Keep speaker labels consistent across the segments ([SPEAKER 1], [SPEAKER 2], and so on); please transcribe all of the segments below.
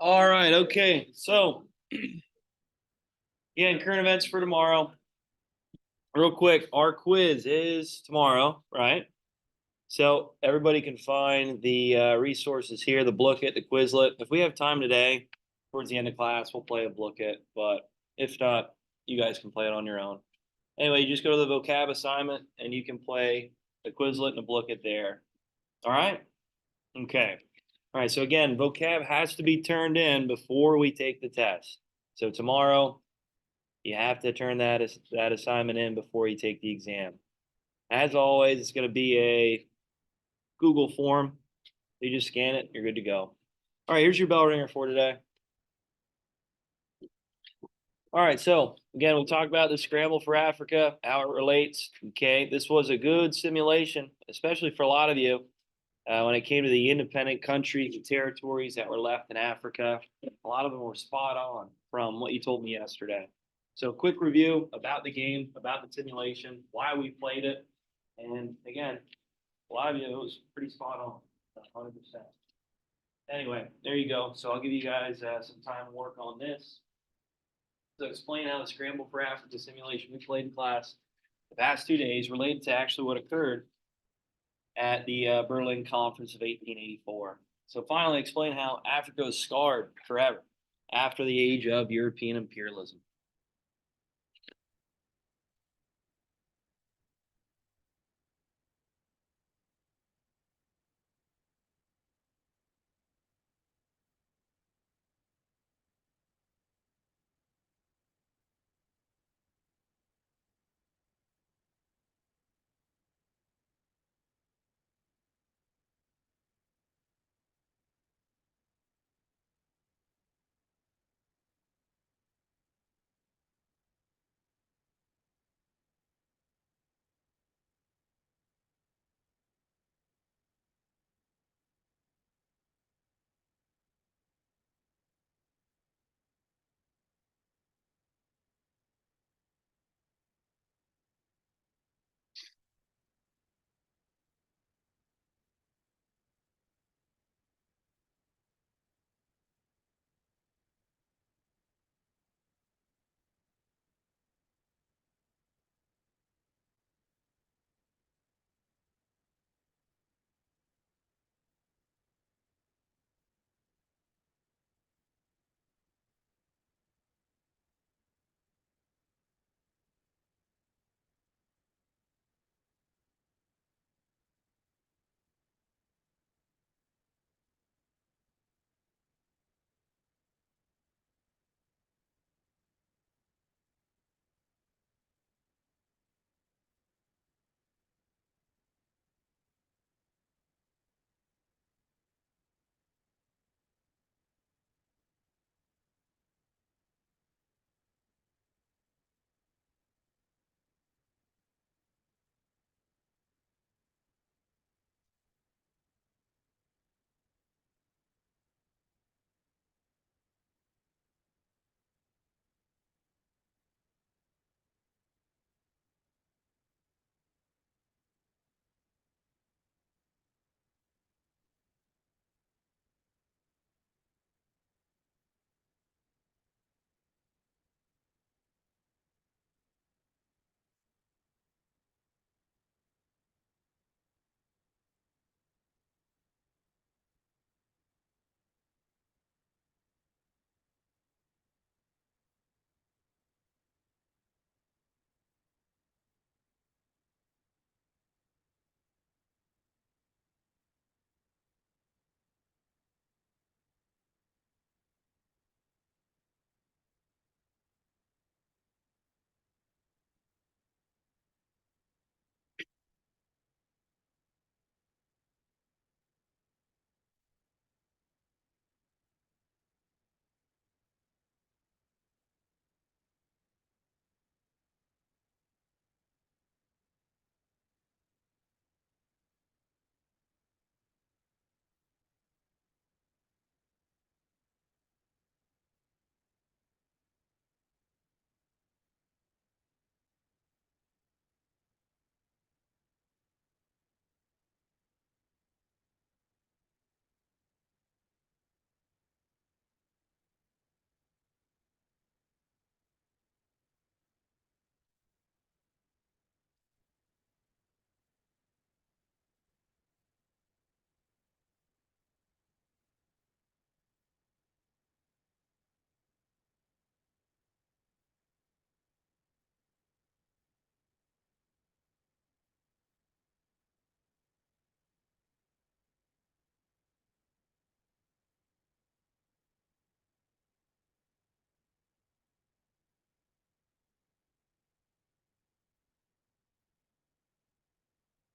[SPEAKER 1] All right, okay. So, again, current events for tomorrow. Real quick, our quiz is tomorrow, right? So everybody can find the resources here, the Booklet, the Quizlet. If we have time today, towards the end of class, we'll play a Booklet. But if not, you guys can play it on your own. Anyway, you just go to the vocab assignment and you can play the Quizlet and the Booklet there. All right? Okay. All right. So again, vocab has to be turned in before we take the test. So tomorrow, you have to turn that assignment in before you take the exam. As always, it's going to be a Google form. You just scan it, you're good to go. All right, here's your bell ringer for today. All right, so again, we talked about the Scramble for Africa, how it relates. Okay, this was a good simulation, especially for a lot of you, when it came to the independent countries and territories that were left in Africa. A lot of them were spot on from what you told me yesterday. So, quick review about the game, about the simulation, why we played it, and again, a lot of you it was pretty spot on, 100%. Anyway, there you go. So I'll give you guys some time to work on this. So explain how the Scramble for Africa simulation we played in class the past 2 days related to actually what occurred at the Berlin Conference of 1884. So finally, explain how Africa was scarred forever after the age of European imperialism.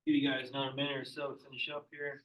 [SPEAKER 1] Give you guys another minute or so to finish up here.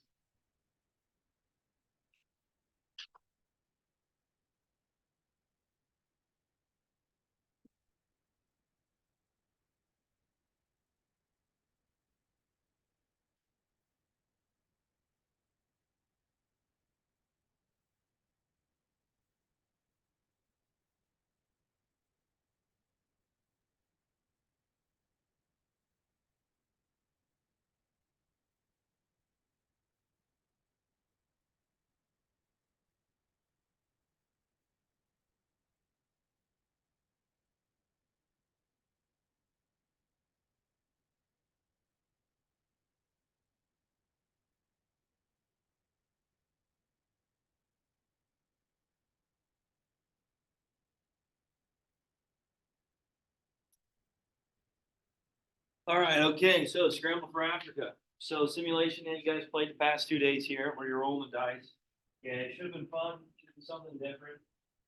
[SPEAKER 1] All right, okay, so Scramble for Africa. So simulation that you guys played the past 2 days here where you're rolling the dice. Yeah, it should have been fun, should have been something different.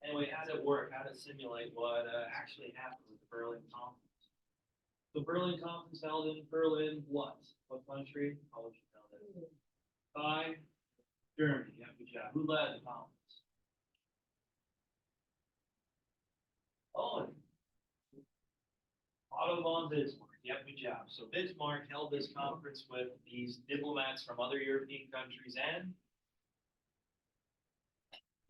[SPEAKER 1] Anyway, how did it work? How did it simulate what actually happened with the Berlin Conference? The Berlin Conference held in Berlin, what? What country? How would you know that? By Germany. Yeah, good job. Who led the conference? Oh, Otto von Bismarck. Yep, good job. So Bismarck held this conference with these diplomats from other European countries and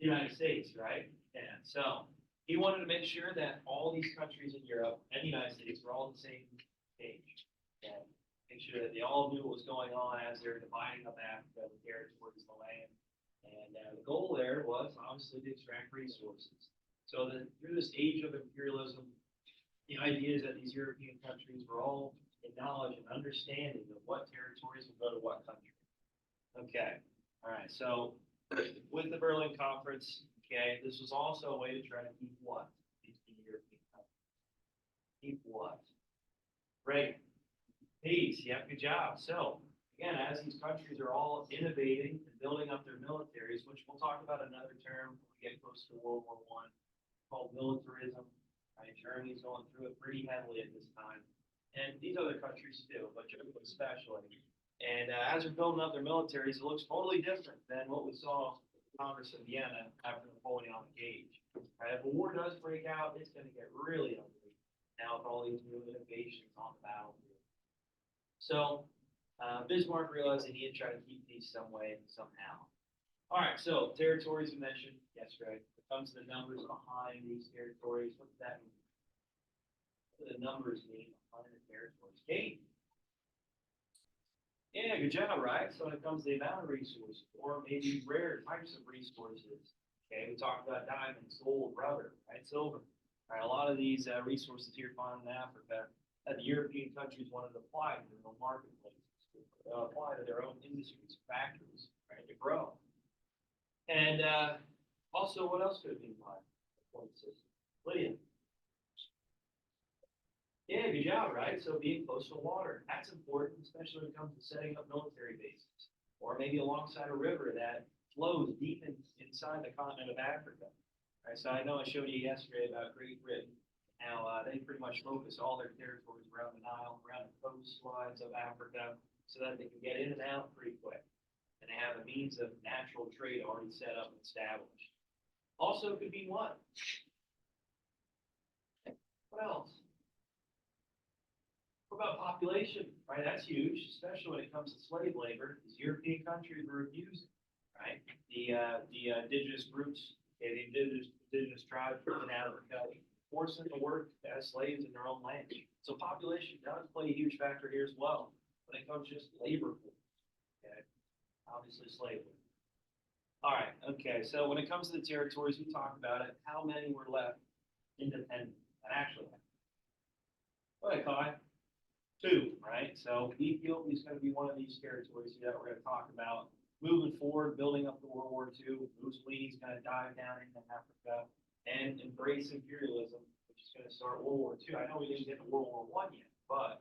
[SPEAKER 1] the United States, right? Yeah. So he wanted to make sure that all these countries in Europe and the United States were all on the same page and make sure that they all knew what was going on as they're dividing up Africa, the territories, the land. And the goal there was obviously to extract resources. So that through this age of imperialism, the idea is that these European countries were all in knowledge and understanding of what territories would go to what country. Okay. All right. So with the Berlin Conference, okay, this was also a way to try to keep what? These European countries. Keep what? Right. Peace. Yep. Good job. So again, as these countries are all innovating and building up their militaries, which we'll talk about another term when we get close to World War I, called militarism. Right? Germany's going through it pretty heavily at this time, and these other countries too, but Germany especially. And as they're building up their militaries, it looks totally different than what we saw in Congress of Vienna after Napoleon on the gauge. Right? If a war does break out, it's going to get really ugly now with all these new innovations on the battlefield. So Bismarck realized they needed to try to keep peace some way, somehow. All right, so territories we mentioned yesterday. It comes to the numbers behind these territories. What does that mean? What do the numbers mean behind the territories? Kate? Yeah, good job, right? So when it comes to the amount of resources, or maybe rare types of resources, okay, we talked about diamonds, gold, rubber, right, silver. All right, a lot of these resources here found in Africa that the European countries wanted to apply to their own marketplaces, apply to their own industries, factories, right, to grow. And also, what else could it be by the point system? Lydia. Yeah, good job, right? So being close to water, that's important, especially when it comes to setting up military bases, or maybe alongside a river that flows deep inside the continent of Africa. Right, so I know I showed you yesterday about Great Britain, how they pretty much focus all their territories around the Nile, around the coastlines of Africa, so that they can get in and out pretty quick. And they have a means of natural trade already set up and established. Also, could be what? What else? What about population? Right, that's huge, especially when it comes to slave labor. These European countries were refusing, right? The indigenous groups, okay, the indigenous tribes in Africa, forcing them to work as slaves in their own land. So population does play a huge factor here as well when it comes to just labor force. Okay, obviously slavery. All right, okay. So when it comes to the territories, we talked about it. How many were left independent? And actually, go ahead, Kai. Two, right? So Ethiopia is going to be one of these territories that we're going to talk about moving forward, building up the World War II. Mussolini's going to dive down into Africa and embrace imperialism, which is going to start World War II. I know we didn't get to World War I yet, but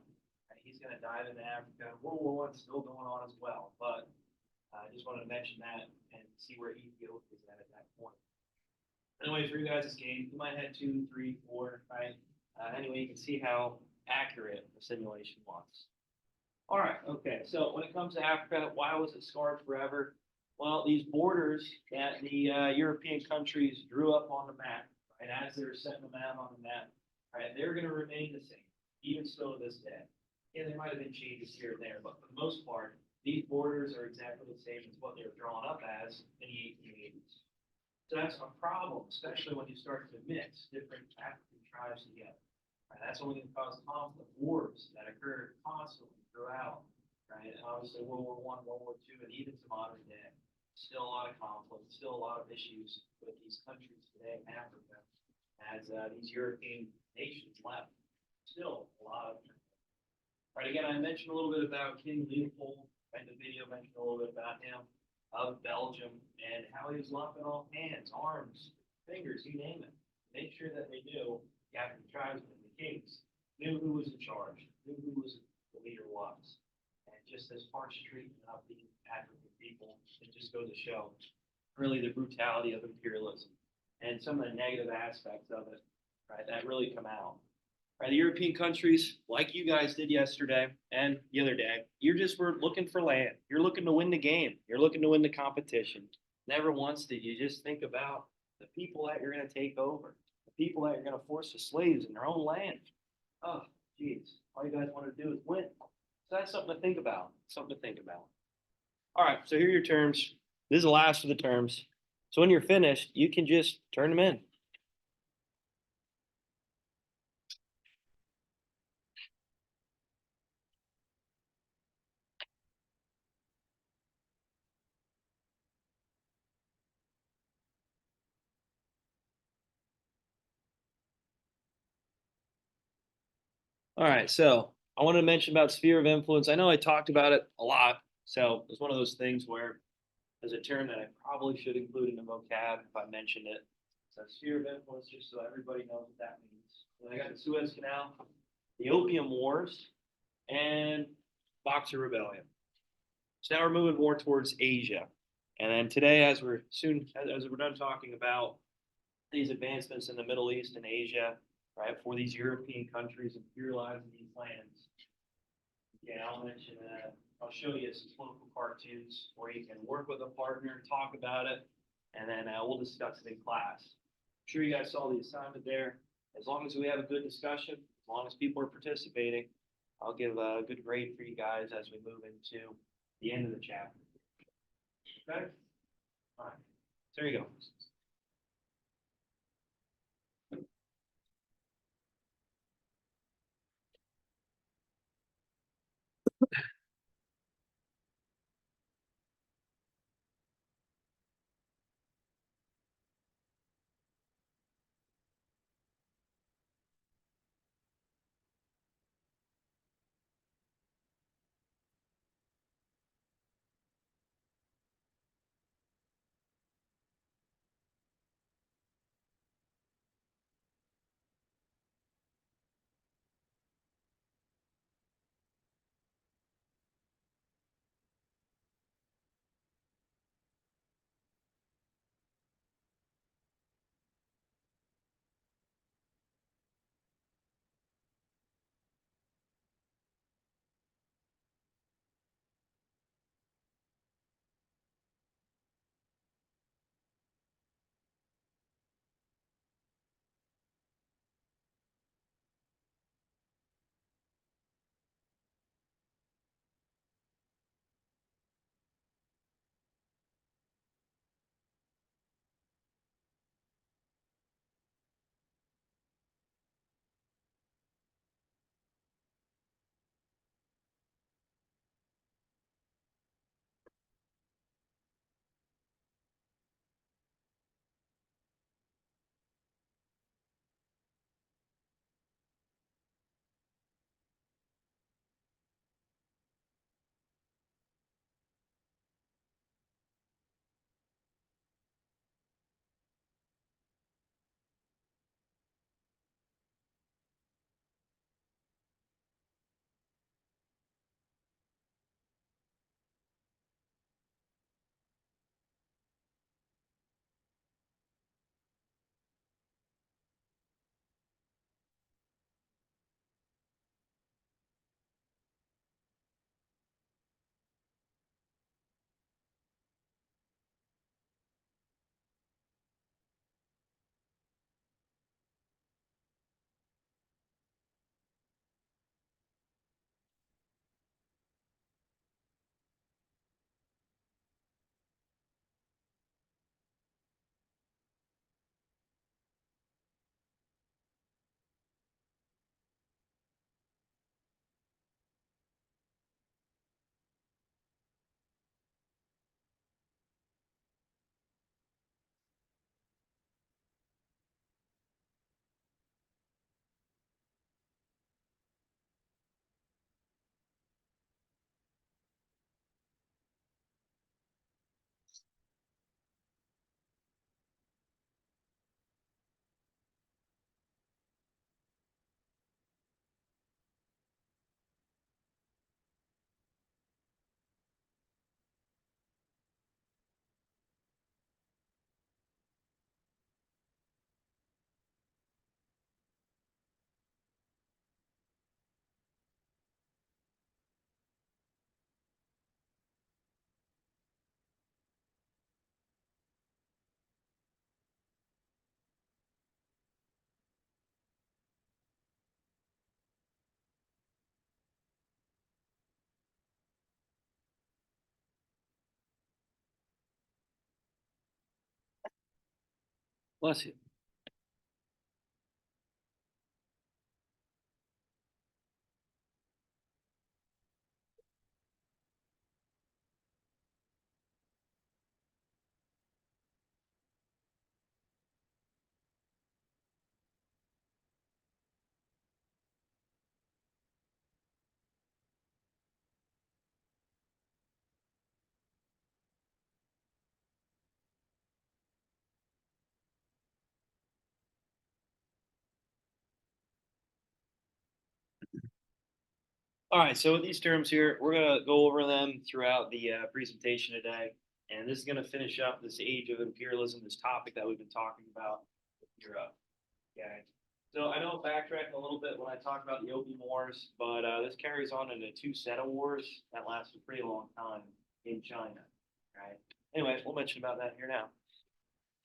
[SPEAKER 1] he's going to dive into Africa. World War I is still going on as well, but I just wanted to mention that and see where Ethiopia is at that point. Anyway, for you guys, this game, you might have 2, 3, 4, right? Anyway, you can see how accurate the simulation was. All right. Okay. So when it comes to Africa, why was it scarred forever? Well, these borders that the European countries drew up on the map, right, as they were setting them out on the map, right, they're going to remain the same, even still to this day. Yeah, there might have been changes here and there, but for the most part, these borders are exactly the same as what they were drawn up as in the 1880s. So that's a problem, especially when you start to mix different African tribes together. Right? That's only going to cause conflict, wars that occur constantly throughout. Right? And obviously, World War I, World War II, and even to modern day, still a lot of conflict, still a lot of issues with these countries today in Africa, as these European nations left. Still a lot of. Right. Again, I mentioned a little bit about King Leopold. Right. The video mentioned a little bit about him of Belgium and how he was lopping off hands, arms, fingers, you name it. Make sure that they knew the African tribesmen, the kings, knew who was in charge, knew who was the leader was. And just this harsh treatment of the African people, it just goes to show really the brutality of imperialism and some of the negative aspects of it, right, that really come out. Right, the European countries, like you guys did yesterday and the other day, you're just were looking for land. You're looking to win the game. You're looking to win the competition. Never once did you just think about the people that you're going to take over, the people that you're going to force as slaves in their own land. Oh, geez, all you guys want to do is win. So that's something to think about. Something to think about. All right, so here are your terms. This is the last of the terms. So when you're finished, you can just turn them in. All right, so I wanted to mention about sphere of influence. I know I talked about it a lot, so it's one of those things where there's a term that I probably should include in the vocab if I mentioned it. So sphere of influence, just so everybody knows what that means. And I got the Suez Canal, the Opium Wars, and Boxer Rebellion. So now we're moving more towards Asia. And then today, as we're done talking about these advancements in the Middle East and Asia, right, for these European countries imperializing these lands. Yeah, I'll mention that. I'll show you some local cartoons where you can work with a partner, talk about it, and then we'll discuss it in class. I'm sure you guys saw the assignment there. As long as we have a good discussion, as long as people are participating, I'll give a good grade for you guys as we move into the end of the chapter. Okay? All right. There you go. Bless you. All right, so with these terms here, we're going to go over them throughout the presentation today. And this is going to finish up this age of imperialism, this topic that we've been talking about with Europe. Okay. So I know I'm backtracking a little bit when I talk about the Opium Wars, but this carries on into two set of wars that last a pretty long time in China. Right. Anyway, we'll mention about that here now.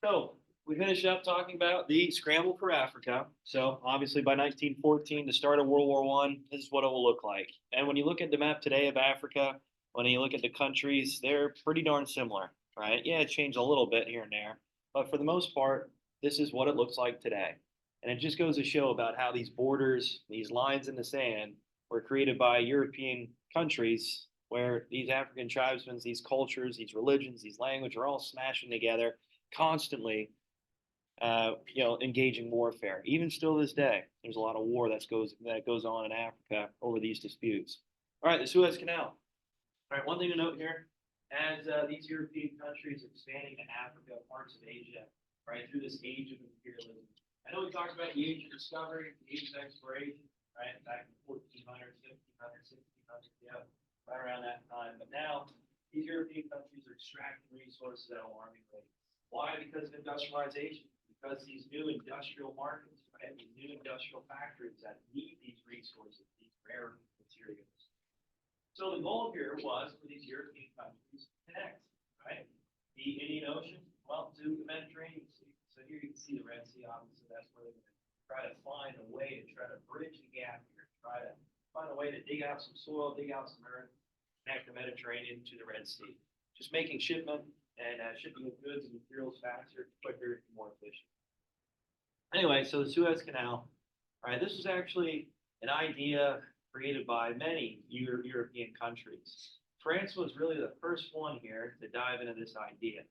[SPEAKER 1] So we finish up talking about the scramble for Africa. So obviously by 1914, the start of World War One, this is what it will look like. And when you look at the map today of Africa, when you look at the countries, they're pretty darn similar, right? Yeah, it changed a little bit here and there, but for the most part, this is what it looks like today. And it just goes to show about how these borders, these lines in the sand, were created by European countries where these African tribesmen, these cultures, these religions, these languages are all smashing together constantly, engaging warfare. Even still this day, there's a lot of war that goes on in Africa over these disputes. All right, the Suez Canal. All right, one thing to note here, as these European countries expanding to Africa, parts of Asia, right, through this age of imperialism. I know we talked about the age of discovery, the age of exploration, right, back in 1400, 1500, 1600, yeah, right around that time. But now, these European countries are extracting resources at alarming rates. Why? Because of industrialization. Because these new industrial markets, right, these new industrial factories that need these resources, these rare materials. So the goal here was for these European countries to connect, right? The Indian Ocean, well, to the Mediterranean Sea. So here you can see the Red Sea, obviously that's where they're going to try to find a way to try to bridge the gap here, try to find a way to dig out some soil, dig out some earth, connect the Mediterranean to the Red Sea. Just making shipment and shipping of goods and materials faster, quicker, and more efficient. Anyway, so the Suez Canal, all right, this was actually an idea created by many European countries. France was really the first one here to dive into this idea.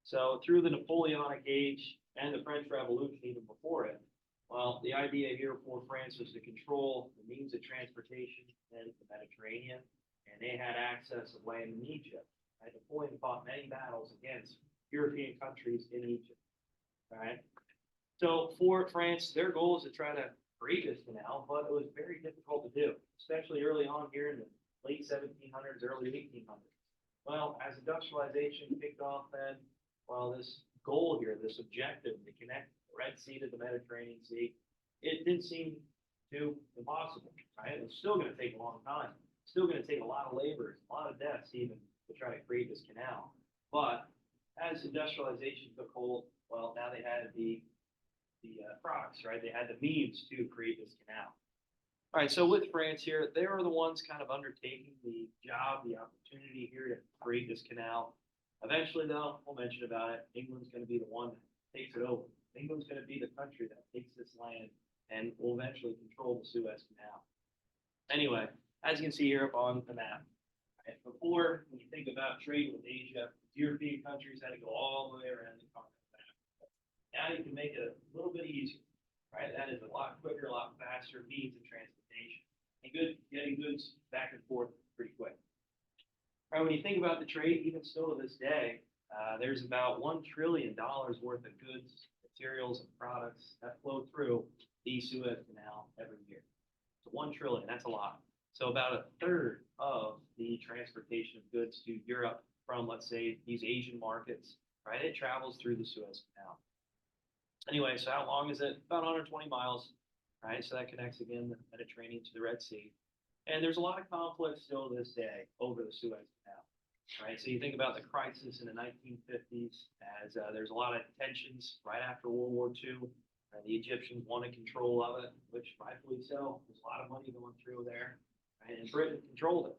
[SPEAKER 1] So through the Napoleonic age and the French Revolution, even before it, well, the idea here for France was to control the means of transportation in the Mediterranean, and they had access of land in Egypt. Right? Napoleon fought many battles against European countries in Egypt. All right. So for France, their goal is to try to create this canal, but it was very difficult to do, especially early on here in the late 1700s, early 1800s. Well, as industrialization kicked off then, well, this goal here, this objective to connect the Red Sea to the Mediterranean Sea, it didn't seem too impossible, right? It's still going to take a long time. It's still going to take a lot of labor, a lot of deaths even to try to create this canal. But as industrialization took hold, well, now they had the products, right? They had the means to create this canal. All right, so with France here, they were the ones kind of undertaking the job, the opportunity here to create this canal. Eventually, though, we'll mention about it. England's going to be the one that takes it over. England's going to be the country that takes this land and will eventually control the Suez Canal. Anyway, as you can see here up on the map, right, before when you think about trade with Asia, European countries had to go all the way around the continent. Now you can make it a little bit easier, right? That is a lot quicker, a lot faster means of transportation. And getting goods back and forth pretty quick. All right, when you think about the trade, even still to this day, there's about $1 trillion worth of goods, materials, and products that flow through the Suez Canal every year. So 1 trillion, that's a lot. So about a third of the transportation of goods to Europe from, let's say, these Asian markets, right? It travels through the Suez Canal. Anyway, so how long is it? About 120 miles, right? So that connects again the Mediterranean to the Red Sea. And there's a lot of conflict still to this day over the Suez Canal, right? So you think about the crisis in the 1950s as there's a lot of tensions right after World War II. The Egyptians wanted control of it, which rightfully so. There's a lot of money going through there, right? And Britain controlled it,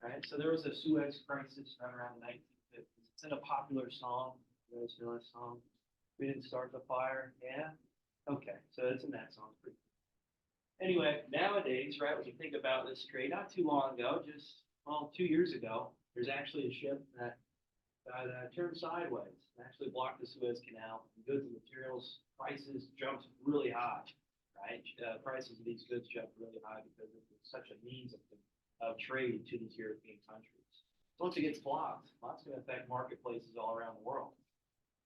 [SPEAKER 1] right? So there was a Suez crisis right around the 1950s. It's in a popular song. You guys know that song? We didn't start the fire. Yeah. Okay. So it's in that song. Anyway, nowadays, right, when you think about this trade, not too long ago, just, well, 2 years ago, there's actually a ship that turned sideways and actually blocked the Suez Canal. Goods and materials prices jumped really high, right? Prices of these goods jumped really high because it's such a means of trade to these European countries. So once it gets blocked, that's going to affect marketplaces all around the world.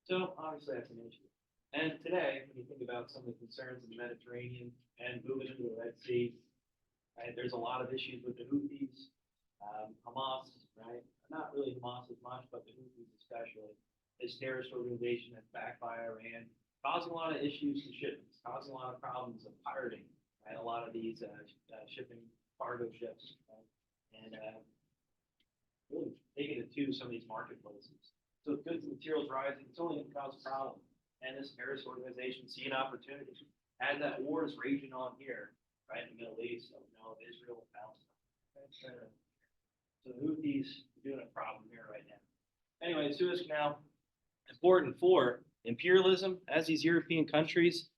[SPEAKER 1] So obviously that's an issue. And today, when you think about some of the concerns in the Mediterranean and moving into the Red Sea, right, there's a lot of issues with the Houthis, Hamas, right? Not really Hamas as much, but the Houthis especially. This terrorist organization that's backed by Iran, causing a lot of issues to shipments, causing a lot of problems of pirating, right? A lot of these shipping cargo ships, right? And really taking it to some of these marketplaces. So if goods and materials rising, it's only going to cause a problem. And this terrorist organization see an opportunity. As that war is raging on here, right, in the Middle East, so we know of Israel and Palestine. So the Houthis are doing a problem here right now. Anyway, Suez Canal, important for imperialism as these European countries.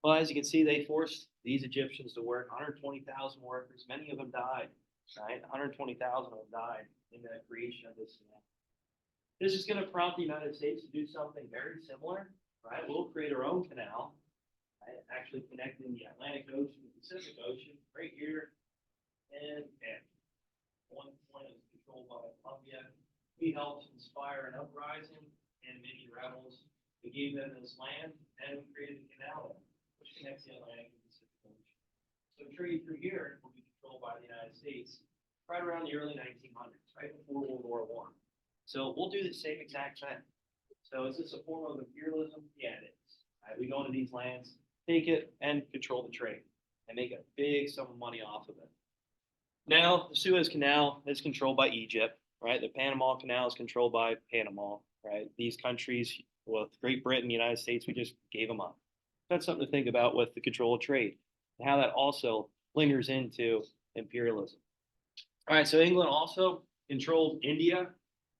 [SPEAKER 1] Well, as you can see, they forced these Egyptians to work, 120,000 workers. Many of them died, right? 120,000 of them died in the creation of this canal. This is going to prompt the United States to do something very similar, right? We'll create our own canal, right? Actually connecting the Atlantic Ocean and the Pacific Ocean right here. And one point is controlled by Colombia. We helped inspire an uprising and many rebels. We gave them this land and we created a canal there, which connects the Atlantic and Pacific Ocean. So trade through here will be controlled by the United States right around the early 1900s, right before World War I. So we'll do the same exact thing. So is this a form of imperialism? Yeah, it is. Right, we go into these lands, take it, and control the trade, and make a big sum of money off of it. Now, the Suez Canal is controlled by Egypt, right? The Panama Canal is controlled by Panama, right? These countries, with Great Britain, the United States, we just gave them up. That's something to think about with the control of trade and how that also lingers into imperialism. All right, so England also controlled India,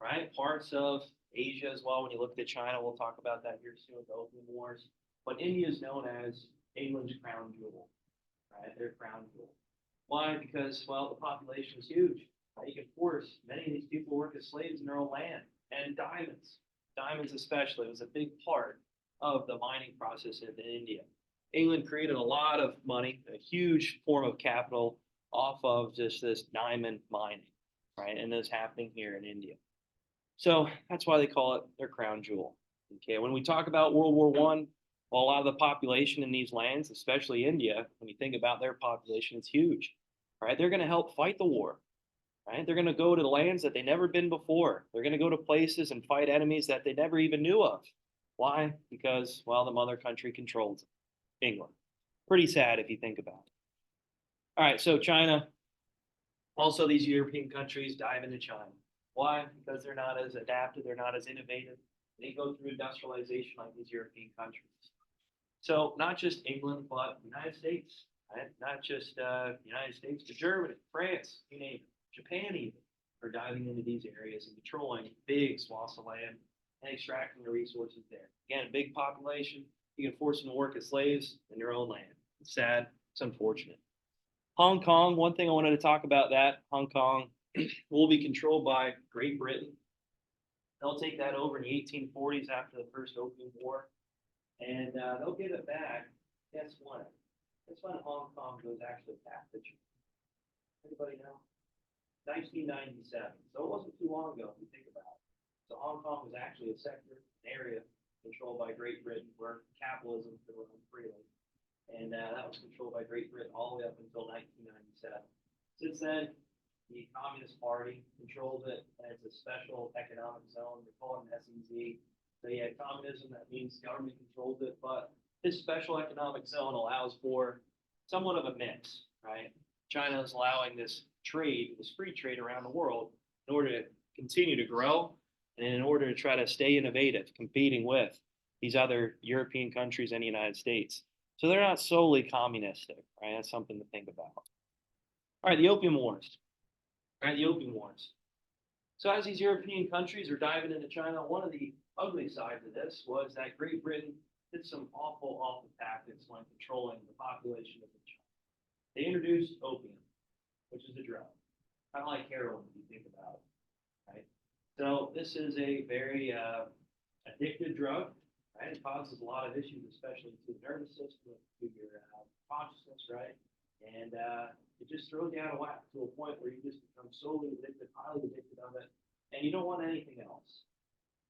[SPEAKER 1] right? Parts of Asia as well. When you look at China, we'll talk about that here soon with the Opium Wars. But India is known as England's crown jewel, right? Their crown jewel. Why? Because, well, the population is huge. Right? You can force many of these people work as slaves in their own land. And diamonds especially, was a big part of the mining process in India. England created a lot of money, a huge form of capital off of just this diamond mining, right? And this happening here in India. So that's why they call it their crown jewel. Okay, when we talk about World War I, well, a lot of the population in these lands, especially India, when you think about their population, it's huge, right? They're going to help fight the war, right? They're going to go to lands that they've never been before. They're going to go to places and fight enemies that they never even knew of. Why? Because, well, the mother country controls England. Pretty sad if you think about it. All right, so China, also these European countries dive into China. Why? Because they're not as adapted, they're not as innovative. They go through industrialization like these European countries. So not just England, but the United States, right? Not just the United States, but Germany, France, you name it, Japan even, are diving into these areas and controlling big swaths of land and extracting the resources there. Again, big population, you can force them to work as slaves in their own land. It's sad, it's unfortunate. Hong Kong, one thing I wanted to talk about that, Hong Kong will be controlled by Great Britain. They'll take that over in the 1840s after the first Opium War, and they'll give it back. Guess when? Guess when Hong Kong goes actually back to China? Anybody know? 1997. So it wasn't too long ago if you think about it. So Hong Kong was actually a sector, an area controlled by Great Britain where capitalism could run freely. And that was controlled by Great Britain all the way up until 1997. Since then, the Communist Party controls it, and it's a special economic zone. They call it an SEZ. So you had communism, that means government controls it, but this special economic zone allows for somewhat of a mix, right? China is allowing this trade, this free trade around the world in order to continue to grow and in order to try to stay innovative, competing with these other European countries and the United States. So they're not solely communistic, right? That's something to think about. All right, the Opium Wars. All right, the Opium Wars. So as these European countries are diving into China, one of the ugly side to this was that Great Britain did some awful tactics when controlling the population of the China. They introduced opium, which is a drug, kind of like heroin if you think about it, right? So this is a very addictive drug, right? It causes a lot of issues, especially to the nervous system, to your consciousness, right? And it just throws you out of whack to a point where you just become solely addicted, highly addicted of it, and you don't want anything else.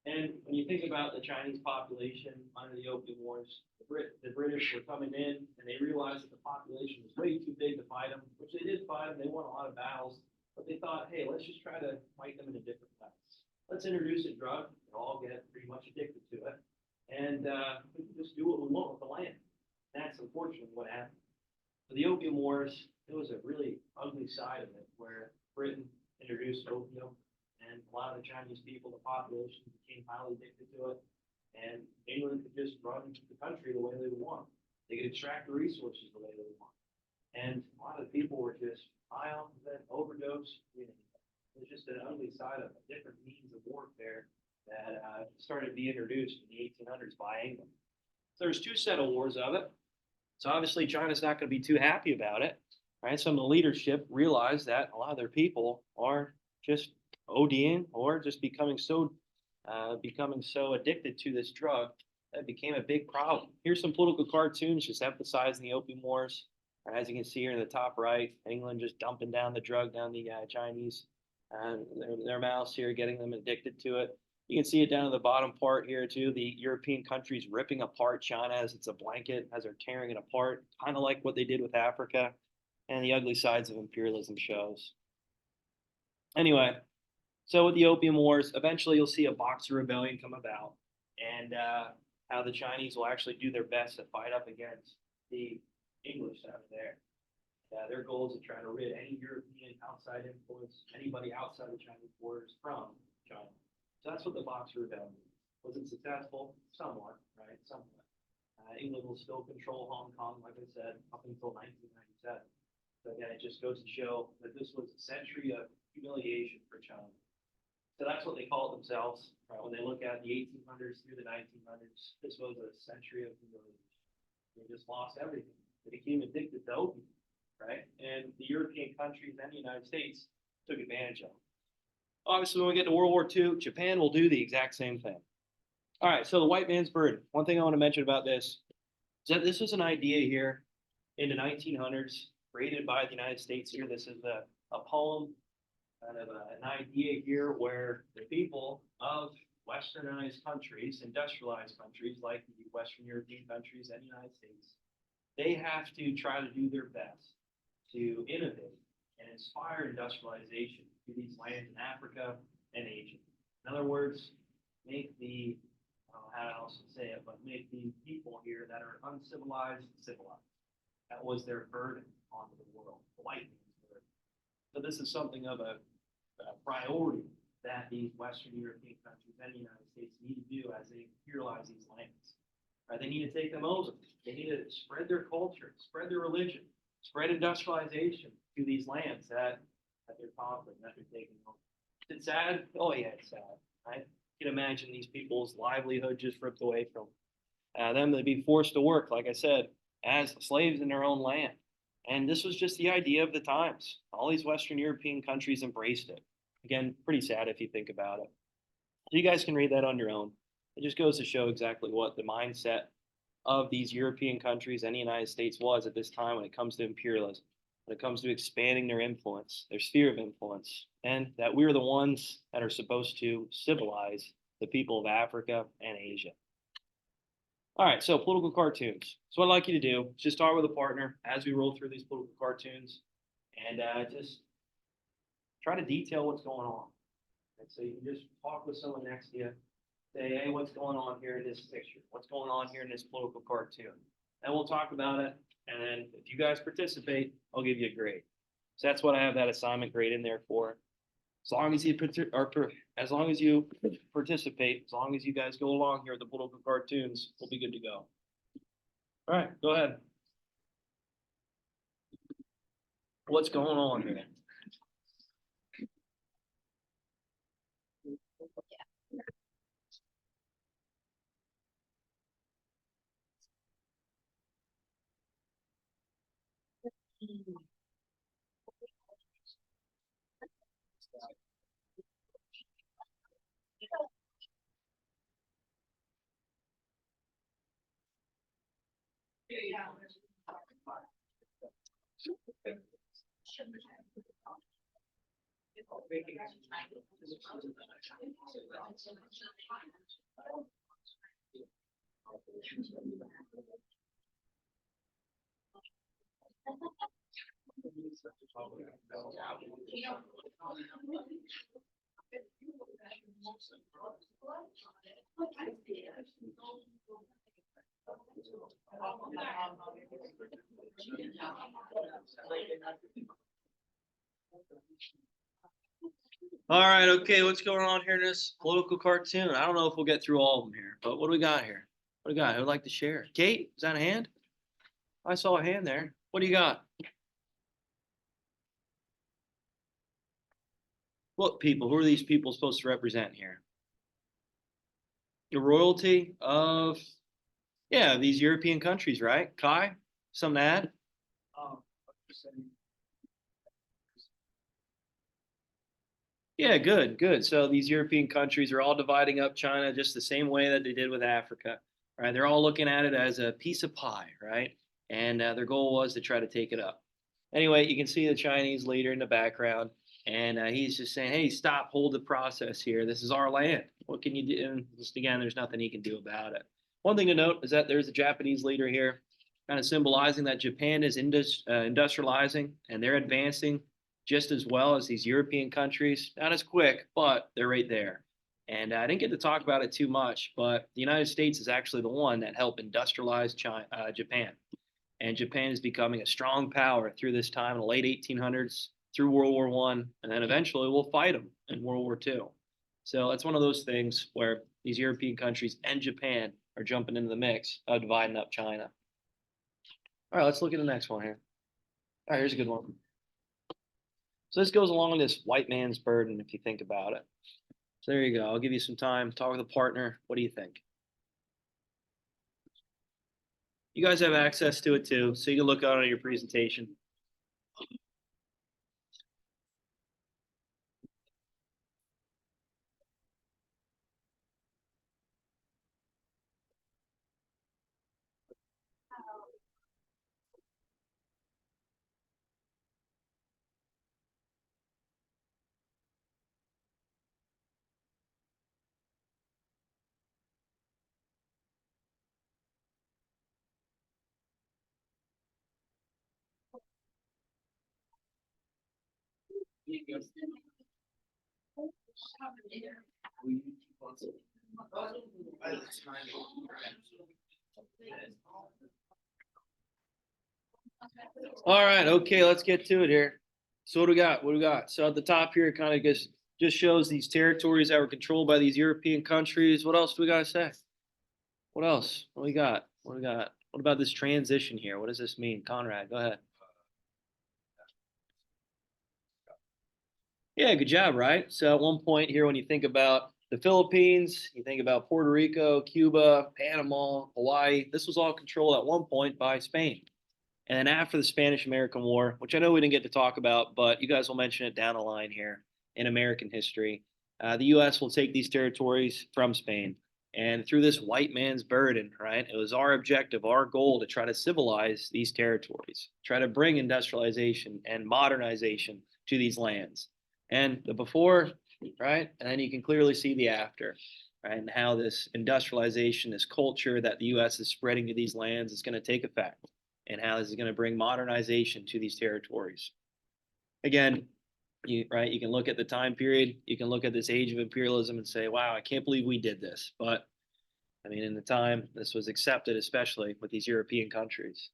[SPEAKER 1] And when you think about the Chinese population under the Opium Wars, the British were coming in and they realized that the population was way too big to fight them, which they did fight them. They won a lot of battles, but they thought, hey, let's just try to fight them in a different way. Let's introduce a drug. They'll all get pretty much addicted to it, and we can just do what we want with the land. That's unfortunately what happened. For the Opium Wars, it was a really ugly side of it, where Britain introduced opium, and a lot of the Chinese people, the population, became highly addicted to it. And England could just run the country the way they would want. They could extract the resources the way they would want. And a lot of the people were just high off of it, overdose. You know, it was just an ugly side of a different means of warfare that started to be introduced in the 1800s by England. So there's two set of wars of it. So obviously China's not going to be too happy about it, right? Some of the leadership realized that a lot of their people are just ODing or just becoming so addicted to this drug that it became a big problem. Here's some political cartoons just emphasizing the Opium Wars. As you can see here in the top right, England just dumping down the drug down the Chinese their mouths here, getting them addicted to it. You can see it down in the bottom part here too. The European countries ripping apart China as it's a blanket, as they're tearing it apart, kind of like what they did with Africa, and the ugly sides of imperialism shows. Anyway, so with the Opium Wars, eventually you'll see a Boxer Rebellion come about, and how the Chinese will actually do their best to fight up against the English out there. Their goal is to try to rid any European outside influence, anybody outside the Chinese borders from China. So that's what the Boxer Rebellion is. Was it successful? Somewhat, right? Somewhat. England will still control Hong Kong, like I said, up until 1997. So again, it just goes to show that this was a century of humiliation for China. So that's what they call it themselves. Right? When they look at the 1800s through the 1900s, this was a century of humiliation. They just lost everything. They became addicted to opium, right? And the European countries and the United States took advantage of it. Obviously, when we get to World War II, Japan will do the exact same thing. All right, so the white man's burden. One thing I want to mention about this is that this was an idea here in the 1900s, created by the United States here. This is a poem, kind of an idea here where the people of westernized countries, industrialized countries like the Western European countries and the United States, they have to try to do their best to innovate and inspire industrialization to these lands in Africa and Asia. In other words, make the, I don't know how else to say it, but make the people here that are uncivilized civilized. That was their burden onto the world, the white man's burden. So this is something of a priority that these Western European countries and the United States need to do as they imperialize these lands. Right? They need to take them over. They need to spread their culture, spread their religion, spread industrialization to these lands that they're conquering, that they're taking over. Is it sad? Oh yeah, it's sad. Right? You can imagine these people's livelihood just ripped away from them to be forced to work, like I said, as slaves in their own land. And this was just the idea of the times. All these Western European countries embraced it. Again, pretty sad if you think about it. So you guys can read that on your own. It just goes to show exactly what the mindset of these European countries and the United States was at this time when it comes to imperialism, when it comes to expanding their influence, their sphere of influence, and that we're the ones that are supposed to civilize the people of Africa and Asia. All right, so political cartoons. So what I'd like you to do is just start with a partner as we roll through these political cartoons and just try to detail what's going on. And so you can just talk with someone next to you, say, hey, what's going on here in this picture? What's going on here in this political cartoon? And we'll talk about it. And then if you guys participate, I'll give you a grade. So that's what I have that assignment grade in there for. As long as you participate, as long as you guys go along here with the political cartoons, we'll be good to go. All right, go ahead. What's going on here? All right, okay, what's going on here in this political cartoon? I don't know if we'll get through all of them here, but what do we got here? What do we got? Who'd like to share? Kate, is that a hand? I saw a hand there. What do you got? What people? Who are these people supposed to represent here? The royalty of, yeah, these European countries, right? Kai, something to add? Yeah, good, good. So these European countries are all dividing up China just the same way that they did with Africa, right? They're all looking at it as a piece of pie, right? And their goal was to try to take it up. Anyway, you can see the Chinese leader in the background, and he's just saying, "Hey, stop, hold the process here. This is our land. What can you do?" And just again, there's nothing he can do about it. One thing to note is that there's a Japanese leader here, kind of symbolizing that Japan is industrializing and they're advancing just as well as these European countries. Not as quick, but they're right there. And I didn't get to talk about it too much, but the United States is actually the one that helped industrialize Japan. And Japan is becoming a strong power through this time in the late 1800s, through World War One, and then eventually we'll fight them in World War Two. So it's one of those things where these European countries and Japan are jumping into the mix of dividing up China. All right, let's look at the next one here. All right, here's a good one. So this goes along with this white man's burden, if you think about it. So there you go. I'll give you some time. Talk with a partner. What do you think? You guys have access to it too, so you can look out on your presentation. All right, okay, let's get to it here. So what do we got? What do we got? So at the top here, it kind of just shows these territories that were controlled by these European countries. What else do we got to say? What else? What do we got? What do we got? What about this transition here? What does this mean? Conrad, go ahead. Yeah, good job, right? So at one point here, when you think about the Philippines, you think about Puerto Rico, Cuba, Panama, Hawaii, this was all controlled at one point by Spain. And then after the Spanish American War, which I know we didn't get to talk about, but you guys will mention it down the line here in American history, the U.S. will take these territories from Spain. And through this white man's burden, right, it was our objective, our goal to try to civilize these territories, try to bring industrialization and modernization to these lands. And the before, right, and then you can clearly see the after, right, and how this industrialization, this culture that the U.S. is spreading to these lands is going to take effect and how this is going to bring modernization to these territories. Again, you can look at the time period, you can look at this age of imperialism and say, wow, I can't believe we did this. But I mean, in the time, this was accepted, especially with these European countries.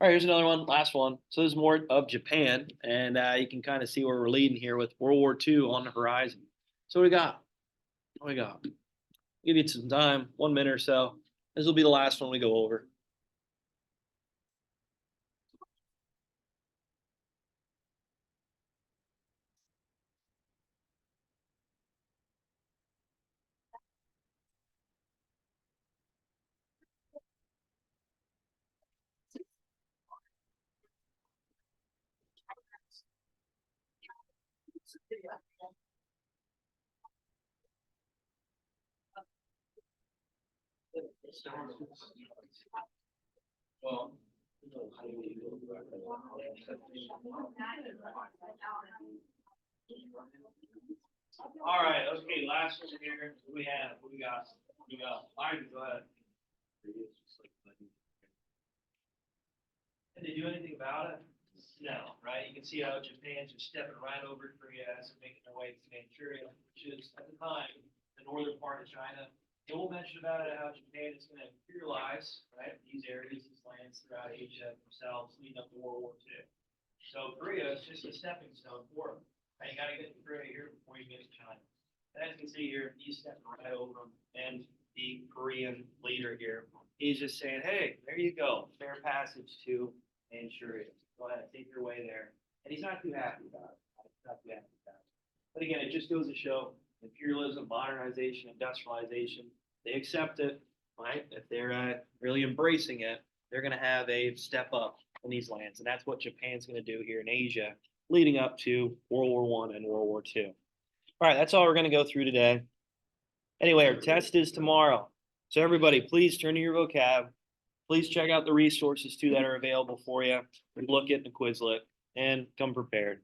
[SPEAKER 1] All right, here's another one, last one. So there's more of Japan, and you can kind of see where we're leading here with World War II on the horizon. So what we got? What we got? Give you some time, 1 minute or so. This will be the last one we go over. All right, okay, last one here. What we have? What we got? What we got? All right, go ahead. Did they do anything about it? No, right? You can see how Japan's just stepping right over Korea as they're making their way to Manchuria, which is at the time the northern part of China. They will mention about it how Japan is going to imperialize, right, these areas, these lands throughout Asia themselves, leading up to World War II. So Korea is just a stepping stone for them. Right? You got to get to Korea here before you get to China. And as you can see here, he's stepping right over them, and the Korean leader here, he's just saying, "Hey, there you go, fair passage to Manchuria. Go ahead, take your way there." And he's not too happy about it. He's not too happy about it. But again, it just goes to show imperialism, modernization, industrialization. They accept it, right? If they're really embracing it, they're going to have a step up in these lands, and that's what Japan's going to do here in Asia, leading up to World War I and World War II. All right, that's all we're going to go through today. Anyway, our test is tomorrow. So everybody, please turn to your vocab. Please check out the resources too that are available for you. Look at the Quizlet and come prepared.